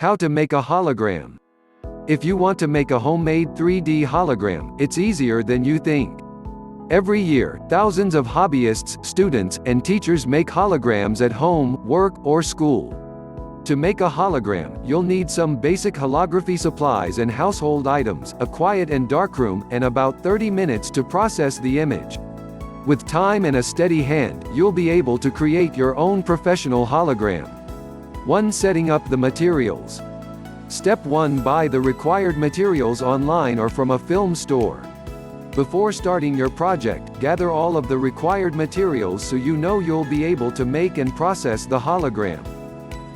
How to make a hologram. If you want to make a homemade 3D hologram, it's easier than you think. Every year, thousands of hobbyists, students, and teachers make holograms at home, work, or school. To make a hologram, you'll need some basic holography supplies and household items, a quiet and darkroom, and about 30 minutes to process the image. With time and a steady hand, you'll be able to create your own professional hologram. 1. Setting up the materials. Step 1. Buy the required materials online or from a film store. Before starting your project, gather all of the required materials so you know you'll be able to make and process the hologram.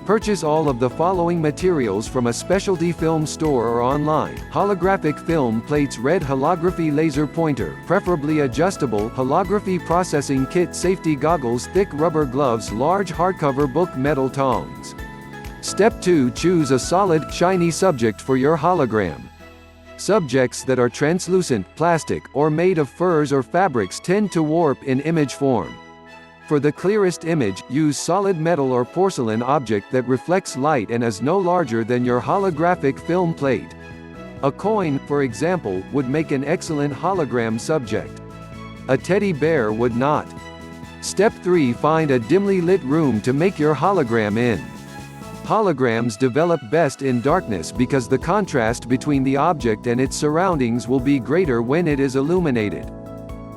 Purchase all of the following materials from a specialty film store or online: holographic film plates, red holography laser pointer, preferably adjustable, holography processing kit, safety goggles, thick rubber gloves, large hardcover book, metal tongs. Step 2. Choose a solid, shiny subject for your hologram. Subjects that are translucent, plastic, or made of furs or fabrics tend to warp in image form. For the clearest image, use solid metal or porcelain object that reflects light and is no larger than your holographic film plate. A coin, for example, would make an excellent hologram subject. A teddy bear would not. Step 3. Find a dimly lit room to make your hologram in. Holograms develop best in darkness because the contrast between the object and its surroundings will be greater when it is illuminated.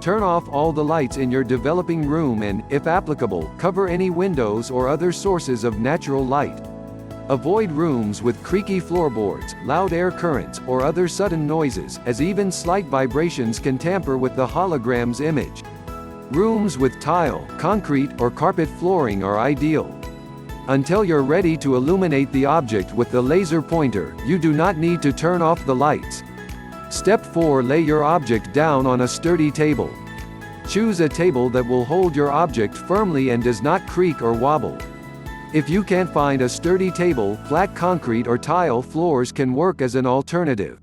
Turn off all the lights in your developing room and, if applicable, cover any windows or other sources of natural light. Avoid rooms with creaky floorboards, loud air currents, or other sudden noises, as even slight vibrations can tamper with the hologram's image. Rooms with tile, concrete, or carpet flooring are ideal. Until you're ready to illuminate the object with the laser pointer, you do not need to turn off the lights. Step 4. Lay your object down on a sturdy table. Choose a table that will hold your object firmly and does not creak or wobble. If you can't find a sturdy table, flat concrete or tile floors can work as an alternative.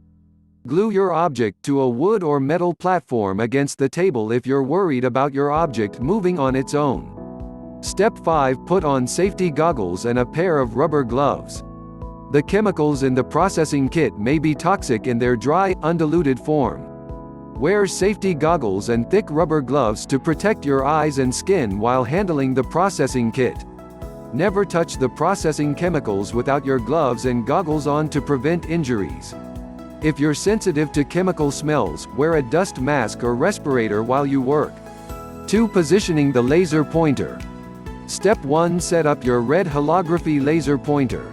Glue your object to a wood or metal platform against the table if you're worried about your object moving on its own. Step 5. Put on safety goggles and a pair of rubber gloves. The chemicals in the processing kit may be toxic in their dry, undiluted form. Wear safety goggles and thick rubber gloves to protect your eyes and skin while handling the processing kit. Never touch the processing chemicals without your gloves and goggles on to prevent injuries. If you're sensitive to chemical smells, wear a dust mask or respirator while you work. 2. Positioning the laser pointer. Step 1. Set up your red holography laser pointer.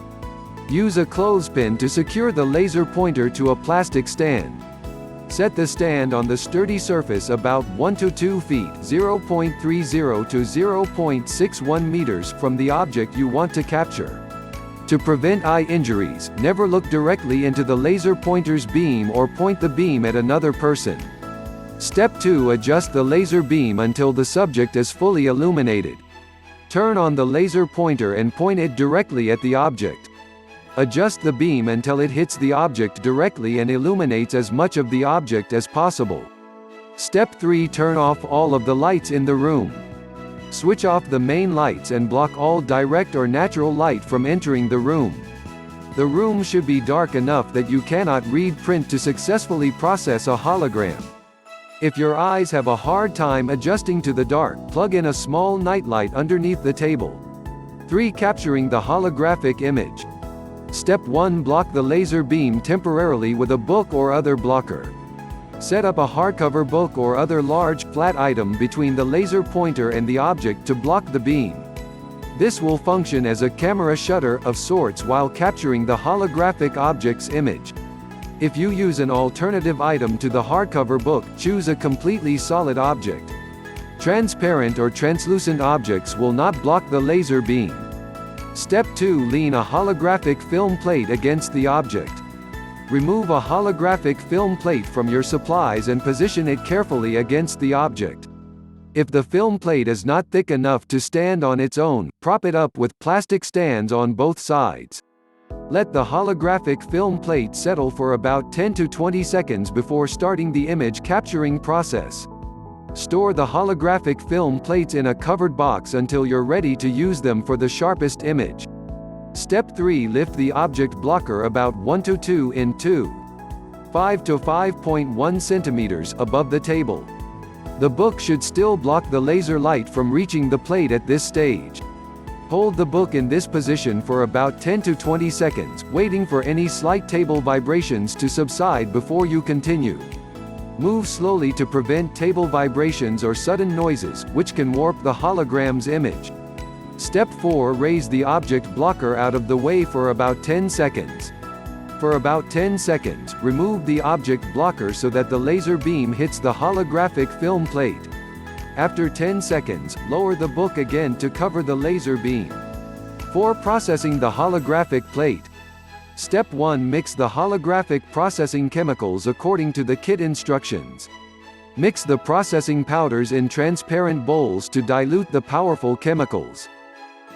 Use a clothespin to secure the laser pointer to a plastic stand. Set the stand on the sturdy surface about 1 to 2 feet (0.30 to 0.61 meters) from the object you want to capture. To prevent eye injuries, never look directly into the laser pointer's beam or point the beam at another person. Step 2. Adjust the laser beam until the subject is fully illuminated. Turn on the laser pointer and point it directly at the object. Adjust the beam until it hits the object directly and illuminates as much of the object as possible. Step 3. Turn off all of the lights in the room. Switch off the main lights and block all direct or natural light from entering the room. The room should be dark enough that you cannot read print to successfully process a hologram. If your eyes have a hard time adjusting to the dark, plug in a small nightlight underneath the table. 3. Capturing the holographic image. Step 1. Block the laser beam temporarily with a book or other blocker. Set up a hardcover book or other large, flat item between the laser pointer and the object to block the beam. This will function as a camera shutter of sorts while capturing the holographic object's image. If you use an alternative item to the hardcover book, choose a completely solid object. Transparent or translucent objects will not block the laser beam. Step 2. Lean a holographic film plate against the object. Remove a holographic film plate from your supplies and position it carefully against the object. If the film plate is not thick enough to stand on its own, prop it up with plastic stands on both sides. Let the holographic film plate settle for about 10 to 20 seconds before starting the image capturing process. Store the holographic film plates in a covered box until you're ready to use them for the sharpest image. Step 3. Lift the object blocker about 1 to 2.5 to 5.1 centimeters above the table. The book should still block the laser light from reaching the plate at this stage. Hold the book in this position for about 10 to 20 seconds, waiting for any slight table vibrations to subside before you continue. Move slowly to prevent table vibrations or sudden noises, which can warp the hologram's image. Step 4. Raise the object blocker out of the way for about 10 seconds. For about 10 seconds, remove the object blocker so that the laser beam hits the holographic film plate. After 10 seconds, lower the book again to cover the laser beam. For processing the holographic plate. Step 1. Mix the holographic processing chemicals according to the kit instructions. Mix the processing powders in transparent bowls to dilute the powerful chemicals.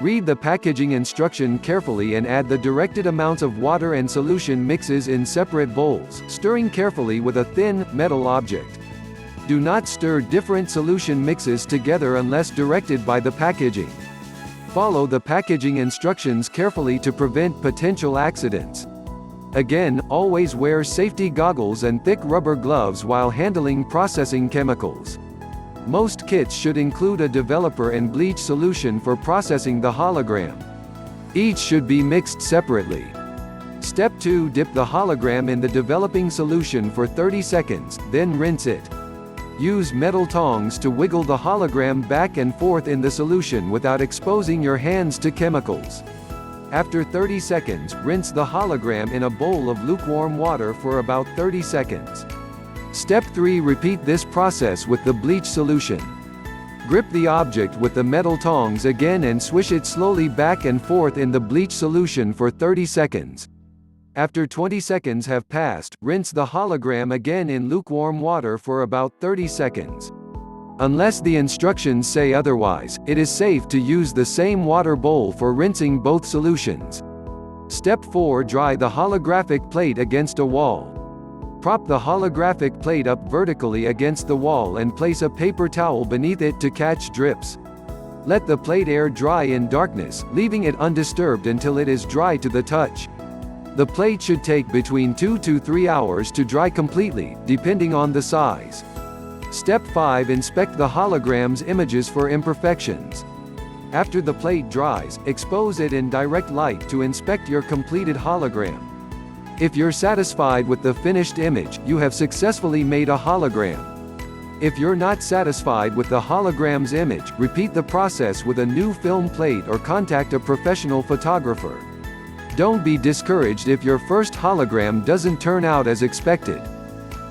Read the packaging instruction carefully and add the directed amounts of water and solution mixes in separate bowls, stirring carefully with a thin, metal object. Do not stir different solution mixes together unless directed by the packaging. Follow the packaging instructions carefully to prevent potential accidents. Again, always wear safety goggles and thick rubber gloves while handling processing chemicals. Most kits should include a developer and bleach solution for processing the hologram. Each should be mixed separately. Step 2. Dip the hologram in the developing solution for 30 seconds, then rinse it. Use metal tongs to wiggle the hologram back and forth in the solution without exposing your hands to chemicals. After 30 seconds, rinse the hologram in a bowl of lukewarm water for about 30 seconds. Step 3. Repeat this process with the bleach solution. Grip the object with the metal tongs again and swish it slowly back and forth in the bleach solution for 30 seconds. After 20 seconds have passed, rinse the hologram again in lukewarm water for about 30 seconds. Unless the instructions say otherwise, it is safe to use the same water bowl for rinsing both solutions. Step 4. Dry the holographic plate against a wall. Prop the holographic plate up vertically against the wall and place a paper towel beneath it to catch drips. Let the plate air dry in darkness, leaving it undisturbed until it is dry to the touch. The plate should take between 2 to 3 hours to dry completely, depending on the size. Step 5. Inspect the hologram's images for imperfections. After the plate dries, expose it in direct light to inspect your completed hologram. If you're satisfied with the finished image, you have successfully made a hologram. If you're not satisfied with the hologram's image, repeat the process with a new film plate or contact a professional photographer. Don't be discouraged if your first hologram doesn't turn out as expected.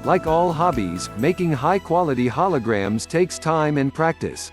Like all hobbies, making high-quality holograms takes time and practice.